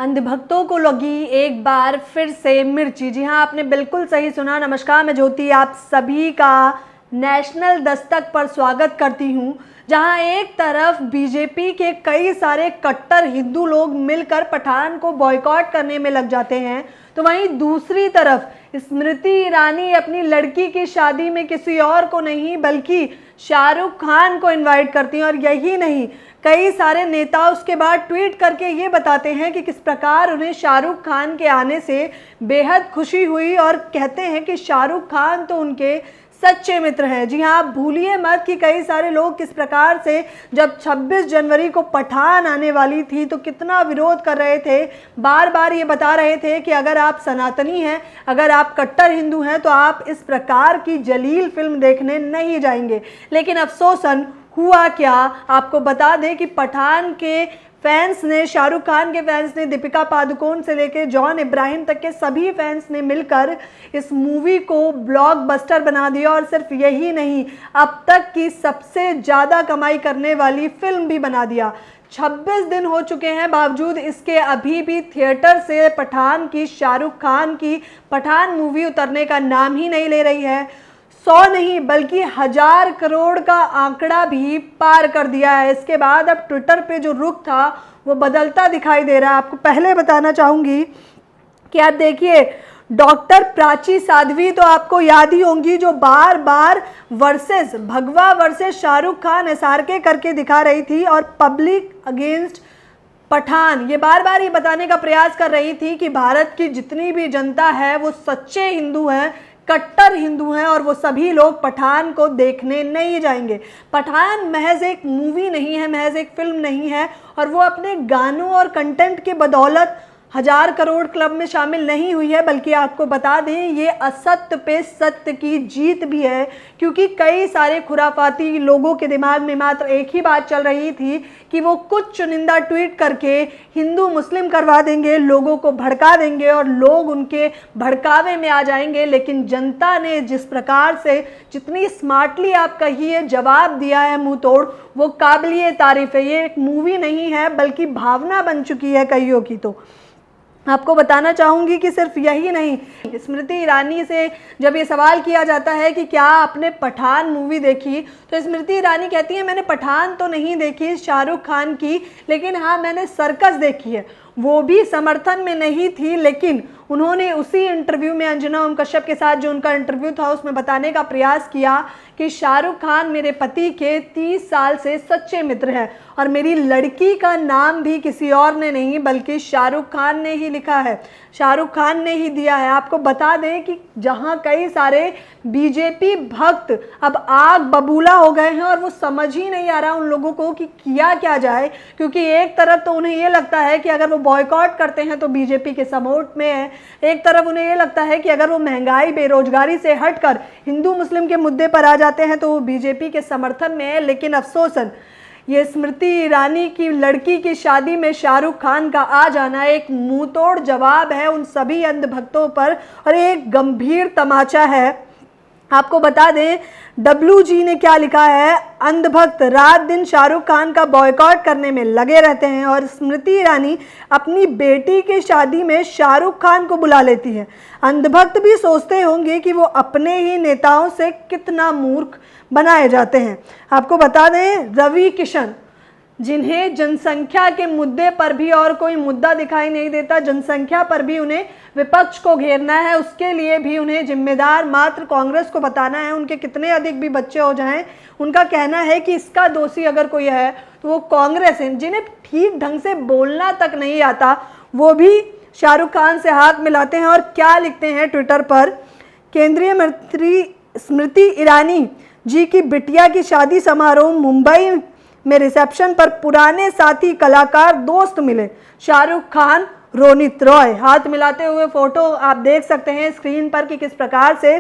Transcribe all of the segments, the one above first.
अंधभक्तों को लगी एक बार फिर से मिर्ची। जी हाँ, आपने बिल्कुल सही सुना। नमस्कार, मैं ज्योति आप सभी का नेशनल दस्तक पर स्वागत करती हूँ, जहाँ एक तरफ बीजेपी के कई सारे कट्टर हिंदू लोग मिलकर पठान को बॉयकॉट करने में लग जाते हैं, तो वहीं दूसरी तरफ स्मृति ईरानी अपनी लड़की की शादी में किसी और को नहीं बल्कि शाहरुख खान को इनवाइट करती हैं। और यही नहीं, कई सारे नेता उसके बाद ट्वीट करके ये बताते हैं कि किस प्रकार उन्हें शाहरुख खान के आने से बेहद खुशी हुई और कहते हैं कि शाहरुख खान तो उनके सच्चे मित्र हैं। जी हाँ, आप भूलिए मत कि कई सारे लोग किस प्रकार से जब 26 जनवरी को पठान आने वाली थी तो कितना विरोध कर रहे थे, बार बार ये बता रहे थे कि अगर आप सनातनी हैं, अगर आप कट्टर हिंदू हैं तो आप इस प्रकार की जलील फिल्म देखने नहीं जाएंगे। लेकिन अफसोसन हुआ क्या, आपको बता दें कि पठान के फैंस ने, शाहरुख खान के फैंस ने, दीपिका पादुकोण से लेकर जॉन इब्राहिम तक के सभी फैंस ने मिलकर इस मूवी को ब्लॉकबस्टर बना दिया। और सिर्फ यही नहीं, अब तक की सबसे ज़्यादा कमाई करने वाली फिल्म भी बना दिया। 26 दिन हो चुके हैं, बावजूद इसके अभी भी थिएटर से पठान की, शाहरुख खान की पठान मूवी उतरने का नाम ही नहीं ले रही है। 100 नहीं बल्कि 1000 करोड़ का आंकड़ा भी पार कर दिया है। इसके बाद अब ट्विटर पे जो रुख था वो बदलता दिखाई दे रहा है। आपको पहले बताना चाहूँगी कि आप देखिए, डॉक्टर प्राची साध्वी तो आपको याद ही होंगी, जो बार बार वर्सेस भगवा वर्सेस शाहरुख खान SRK करके दिखा रही थी और पब्लिक अगेंस्ट पठान, ये बार बार ये बताने का प्रयास कर रही थी कि भारत की जितनी भी जनता है वो सच्चे हिंदू हैं, कट्टर हिंदू हैं और वो सभी लोग पठान को देखने नहीं जाएंगे। पठान महज एक मूवी नहीं है, महज एक फिल्म नहीं है, और वो अपने गानों और कंटेंट के बदौलत 1000 करोड़ क्लब में शामिल नहीं हुई है, बल्कि आपको बता दें ये असत्य पे सत्य की जीत भी है। क्योंकि कई सारे खुराफाती लोगों के दिमाग में मात्र एक ही बात चल रही थी कि वो कुछ चुनिंदा ट्वीट करके हिंदू मुस्लिम करवा देंगे, लोगों को भड़का देंगे और लोग उनके भड़कावे में आ जाएंगे। लेकिन जनता ने जिस प्रकार से, जितनी स्मार्टली आप कहिए, जवाब दिया है मुंह तोड़, वो काबिलिए तारीफ है। ये एक मूवी नहीं है बल्कि भावना बन चुकी है कईयों की। तो आपको बताना चाहूँगी कि सिर्फ यही नहीं, स्मृति ईरानी से जब ये सवाल किया जाता है कि क्या आपने पठान मूवी देखी, तो स्मृति ईरानी कहती है मैंने पठान तो नहीं देखी शाहरुख खान की, लेकिन हाँ मैंने सर्कस देखी है। वो भी समर्थन में नहीं थी, लेकिन उन्होंने उसी इंटरव्यू में अंजना ओम कश्यप के साथ जो उनका इंटरव्यू था उसमें बताने का प्रयास किया कि शाहरुख खान मेरे पति के 30 साल से सच्चे मित्र हैं और मेरी लड़की का नाम भी किसी और ने नहीं बल्कि शाहरुख खान ने ही लिखा है, शाहरुख खान ने ही दिया है। आपको बता दें कि जहां कई सारे बीजेपी भक्त अब आग बबूला हो गए हैं और वो समझ ही नहीं आ रहा उन लोगों को कि किया क्या जाए, क्योंकि एक तरफ तो उन्हें ये लगता है कि अगर वो बॉयकॉट करते हैं तो बीजेपी के सपोर्ट में है, एक तरफ उन्हें ये लगता है कि अगर वो महंगाई बेरोजगारी से हटकर हिंदू मुस्लिम के मुद्दे पर आ जाते हैं तो वो बीजेपी के समर्थन में है। लेकिन अफसोसन ये स्मृति ईरानी की लड़की की शादी में शाहरुख खान का आ जाना एक मुंहतोड़ जवाब है उन सभी अंधभक्तों पर और एक गंभीर तमाचा है। आपको बता दें WG ने क्या लिखा है, अंधभक्त रात दिन शाहरुख खान का बॉयकॉट करने में लगे रहते हैं और स्मृति ईरानी अपनी बेटी की शादी में शाहरुख खान को बुला लेती है। अंधभक्त भी सोचते होंगे कि वो अपने ही नेताओं से कितना मूर्ख बनाए जाते हैं। आपको बता दें रवि किशन, जिन्हें जनसंख्या के मुद्दे पर भी और कोई मुद्दा दिखाई नहीं देता, जनसंख्या पर भी उन्हें विपक्ष को घेरना है, उसके लिए भी उन्हें जिम्मेदार मात्र कांग्रेस को बताना है। उनके कितने अधिक भी बच्चे हो जाएं, उनका कहना है कि इसका दोषी अगर कोई है तो वो कांग्रेस है। जिन्हें ठीक ढंग से बोलना तक नहीं आता वो भी शाहरुख खान से हाथ मिलाते हैं और क्या लिखते हैं ट्विटर पर, केंद्रीय मंत्री स्मृति ईरानी जी की बिटिया की शादी समारोह मुंबई में रिसेप्शन पर पुराने साथी कलाकार दोस्त मिले, शाहरुख खान रोनित रॉय, हाथ मिलाते हुए फोटो आप देख सकते हैं स्क्रीन पर कि किस प्रकार से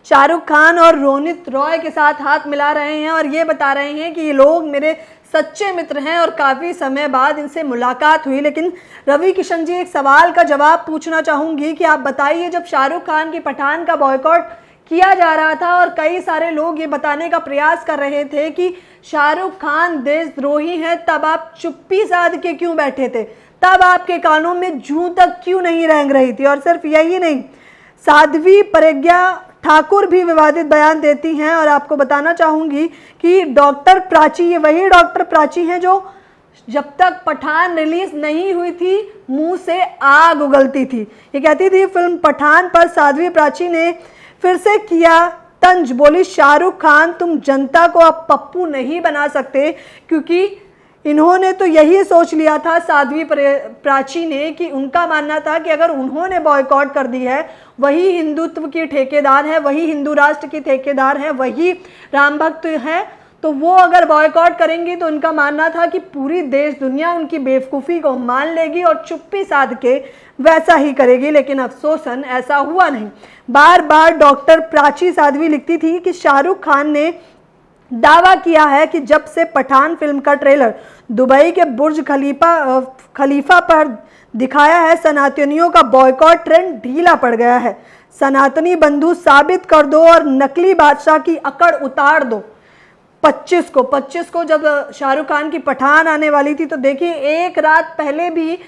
शाहरुख खान और रोनित रॉय के साथ हाथ मिला रहे हैं और ये बता रहे हैं कि ये लोग मेरे सच्चे मित्र हैं और काफ़ी समय बाद इनसे मुलाकात हुई। लेकिन रवि किशन जी, एक सवाल का जवाब पूछना चाहूँगी कि आप बताइए, जब शाहरुख खान की पठान का बॉयकॉट किया जा रहा था और कई सारे लोग ये बताने का प्रयास कर रहे थे कि शाहरुख खान देशद्रोही हैं, तब आप चुप्पी साध के क्यों बैठे थे? तब आपके कानों में जूं तक क्यों नहीं रेंग रही थी। और सिर्फ यही नहीं, साध्वी प्रज्ञा ठाकुर भी विवादित बयान देती हैं। और आपको बताना चाहूंगी कि डॉक्टर प्राची, ये वही डॉक्टर प्राची हैं जो जब तक पठान रिलीज नहीं हुई थी मुंह से आग उगलती थी। ये कहती थी फिल्म पठान पर साध्वी प्राची ने फिर से किया तंज, बोली शाहरुख खान तुम जनता को अब पप्पू नहीं बना सकते, क्योंकि इन्होंने तो यही सोच लिया था साध्वी प्राची ने कि उनका मानना था कि अगर उन्होंने बॉयकॉट कर दी है, वही हिंदुत्व की ठेकेदार है, वही हिंदू राष्ट्र की ठेकेदार है, वही राम भक्त है, तो वो अगर बॉयकॉट करेंगी तो उनका मानना था कि पूरी देश दुनिया उनकी बेवकूफ़ी को मान लेगी और चुप्पी साध के वैसा ही करेगी। लेकिन अफसोसन ऐसा हुआ नहीं। बार बार डॉक्टर प्राची साध्वी लिखती थी कि शाहरुख खान ने दावा किया है कि जब से पठान फिल्म का ट्रेलर दुबई के बुर्ज खलीफा पर दिखाया है, सनातनियों का बॉयकॉट ट्रेंड ढीला पड़ गया है। सनातनी बंधु साबित कर दो और नकली बादशाह की अकड़ उतार दो। 25 को जब शाहरुख खान की पठान आने वाली थी तो देखिए एक रात पहले भी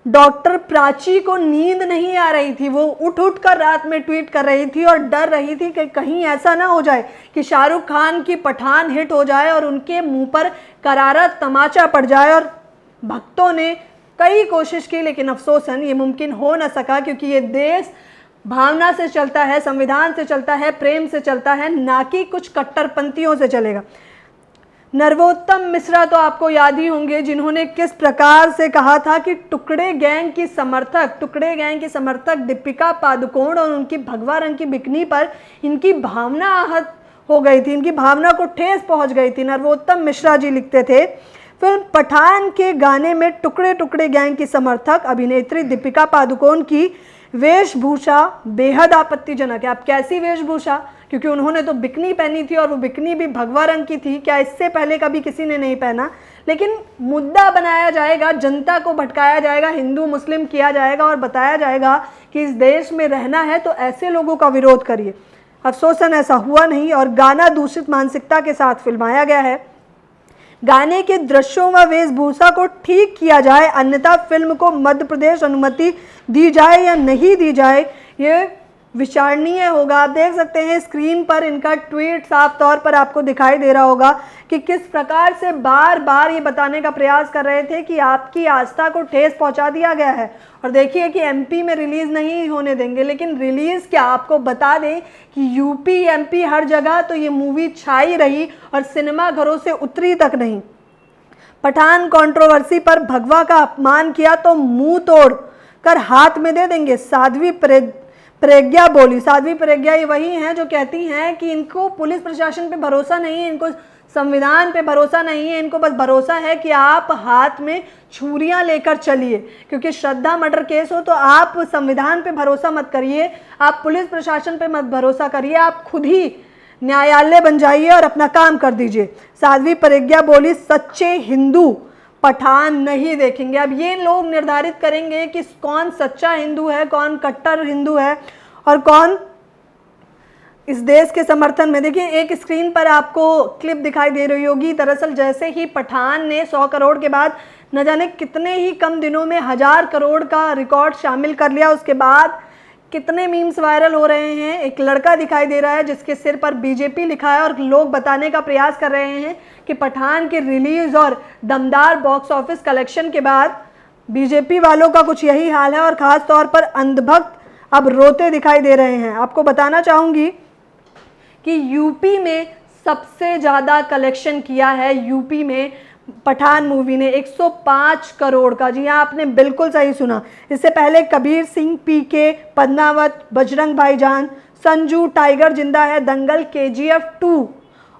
डॉक्टर प्राची को नींद नहीं आ रही थी। वो उठ उठ कर रात में ट्वीट कर रही थी और डर रही थी कि कहीं ऐसा ना हो जाए कि शाहरुख खान की पठान हिट हो जाए और उनके मुंह पर करारा तमाचा पड़ जाए। और भक्तों ने कई कोशिश की, लेकिन अफसोसन ये मुमकिन हो न सका, क्योंकि ये देश भावना से चलता है, संविधान से चलता है, प्रेम से चलता है, ना कि कुछ कट्टरपंथियों से चलेगा। नरोत्तम मिश्रा तो आपको याद ही होंगे, जिन्होंने किस प्रकार से कहा था कि टुकड़े गैंग की समर्थक दीपिका पादुकोण और उनकी भगवा रंग की बिकनी पर इनकी भावना आहत हो गई थी, इनकी भावना को ठेस पहुंच गई थी। नरोत्तम मिश्रा जी लिखते थे फिल्म पठान के गाने में टुकड़े टुकड़े गैंग की समर्थक अभिनेत्री दीपिका पादुकोण की वेशभूषा बेहद आपत्तिजनक है। अब कैसी वेशभूषा, क्योंकि उन्होंने तो बिकनी पहनी थी और वो बिकनी भी भगवा रंग की थी। क्या इससे पहले कभी किसी ने नहीं पहना? लेकिन मुद्दा बनाया जाएगा, जनता को भटकाया जाएगा, हिंदू मुस्लिम किया जाएगा और बताया जाएगा कि इस देश में रहना है तो ऐसे लोगों का विरोध करिए। अफसोसन ऐसा हुआ नहीं और गाना दूषित मानसिकता के साथ फिल्माया गया है। गाने के दृश्यों व वेशभूषा को ठीक किया जाए, अन्यथा फिल्म को मध्य प्रदेश अनुमति दी जाए या नहीं दी जाए, ये विचारणीय होगा। आप देख सकते हैं स्क्रीन पर इनका ट्वीट साफ तौर पर आपको दिखाई दे रहा होगा कि किस प्रकार से बार बार ये बताने का प्रयास कर रहे थे कि आपकी आस्था को ठेस पहुंचा दिया गया है। और देखिए कि एमपी में रिलीज़ नहीं होने देंगे, लेकिन रिलीज़ क्या, आपको बता दें कि यूपी एमपी हर जगह तो ये मूवी छाई रही और सिनेमा घरों से उतरी तक नहीं। पठान कंट्रोवर्सी पर भगवा का अपमान किया तो मुंह तोड़ कर हाथ में दे देंगे, साध्वी प्रज्ञा बोली। साध्वी प्रज्ञा ये वही हैं जो कहती हैं कि इनको पुलिस प्रशासन पे भरोसा नहीं है, इनको संविधान पे भरोसा नहीं है, इनको बस भरोसा है कि आप हाथ में छुरियां लेकर चलिए, क्योंकि श्रद्धा मर्डर केस हो तो आप संविधान पे भरोसा मत करिए, आप पुलिस प्रशासन पे मत भरोसा करिए, आप खुद ही न्यायालय बन जाइए और अपना काम कर दीजिए। साध्वी प्रज्ञा बोली सच्चे हिंदू पठान नहीं देखेंगे। अब ये लोग निर्धारित करेंगे कि कौन सच्चा हिंदू है, कौन कट्टर हिंदू है और कौन इस देश के समर्थन में। देखिए एक स्क्रीन पर आपको क्लिप दिखाई दे रही होगी। दरअसल जैसे ही पठान ने 100 करोड़ के बाद न जाने कितने ही कम दिनों में 1000 करोड़ का रिकॉर्ड शामिल कर लिया, उसके बाद कितने मीम्स वायरल हो रहे हैं। एक लड़का दिखाई दे रहा है जिसके सिर पर बीजेपी लिखा है और लोग बताने का प्रयास कर रहे हैं कि पठान के रिलीज और दमदार बॉक्स ऑफिस कलेक्शन के बाद बीजेपी वालों का कुछ यही हाल है और ख़ास तौर पर अंधभक्त अब रोते दिखाई दे रहे हैं। आपको बताना चाहूँगी कि यूपी में सबसे ज़्यादा कलेक्शन किया है, यूपी में पठान मूवी ने 105 करोड़ का। जी हाँ, आपने बिल्कुल सही सुना। इससे पहले कबीर सिंह, पीके, पद्मावत, बजरंग भाईजान, संजू, टाइगर जिंदा है, दंगल, KGF 2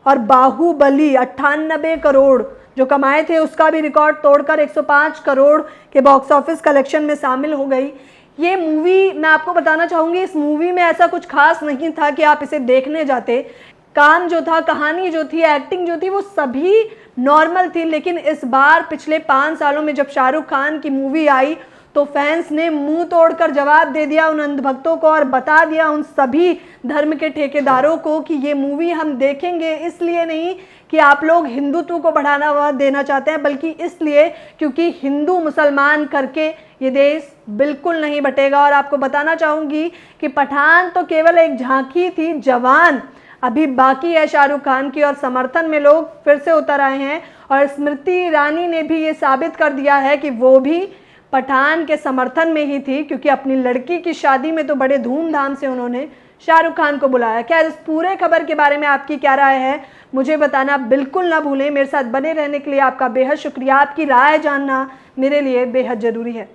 और बाहुबली 98 करोड़ जो कमाए थे उसका भी रिकॉर्ड तोड़कर 105 करोड़ के बॉक्स ऑफिस कलेक्शन में शामिल हो गई। ये मूवी, मैं आपको बताना चाहूँगी, इस मूवी में ऐसा कुछ खास नहीं था कि आप इसे देखने जाते। काम जो था, कहानी जो थी, एक्टिंग जो थी, वो सभी नॉर्मल थी। लेकिन इस बार पिछले 5 सालों में जब शाहरुख खान की मूवी आई तो फैंस ने मुंह तोड़कर जवाब दे दिया उन अंधभक्तों को और बता दिया उन सभी धर्म के ठेकेदारों को कि ये मूवी हम देखेंगे इसलिए नहीं कि आप लोग हिंदुत्व को बढ़ावा देना चाहते हैं, बल्कि इसलिए क्योंकि हिंदू मुसलमान करके ये देश बिल्कुल नहीं बटेगा। और आपको बताना चाहूँगी कि पठान तो केवल एक झांकी थी, जवान अभी बाकी है शाहरुख खान की, और समर्थन में लोग फिर से उतर आए हैं। और स्मृति ईरानी ने भी ये साबित कर दिया है कि वो भी पठान के समर्थन में ही थी, क्योंकि अपनी लड़की की शादी में तो बड़े धूमधाम से उन्होंने शाहरुख खान को बुलाया। क्या इस पूरे खबर के बारे में आपकी क्या राय है, मुझे बताना बिल्कुल ना भूलें। मेरे साथ बने रहने के लिए आपका बेहद शुक्रिया। आपकी राय जानना मेरे लिए बेहद जरूरी है।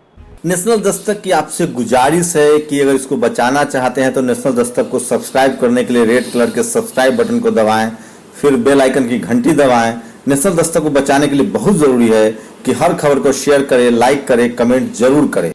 नेशनल दस्तक की आपसे गुजारिश है कि अगर इसको बचाना चाहते हैं तो नेशनल दस्तक को सब्सक्राइब करने के लिए रेड कलर के सब्सक्राइब बटन को दबाएं, फिर बेल आइकन की घंटी दबाएं। नेशनल दस्तक को बचाने के लिए बहुत जरूरी है कि हर खबर को शेयर करें, लाइक करें, कमेंट जरूर करें।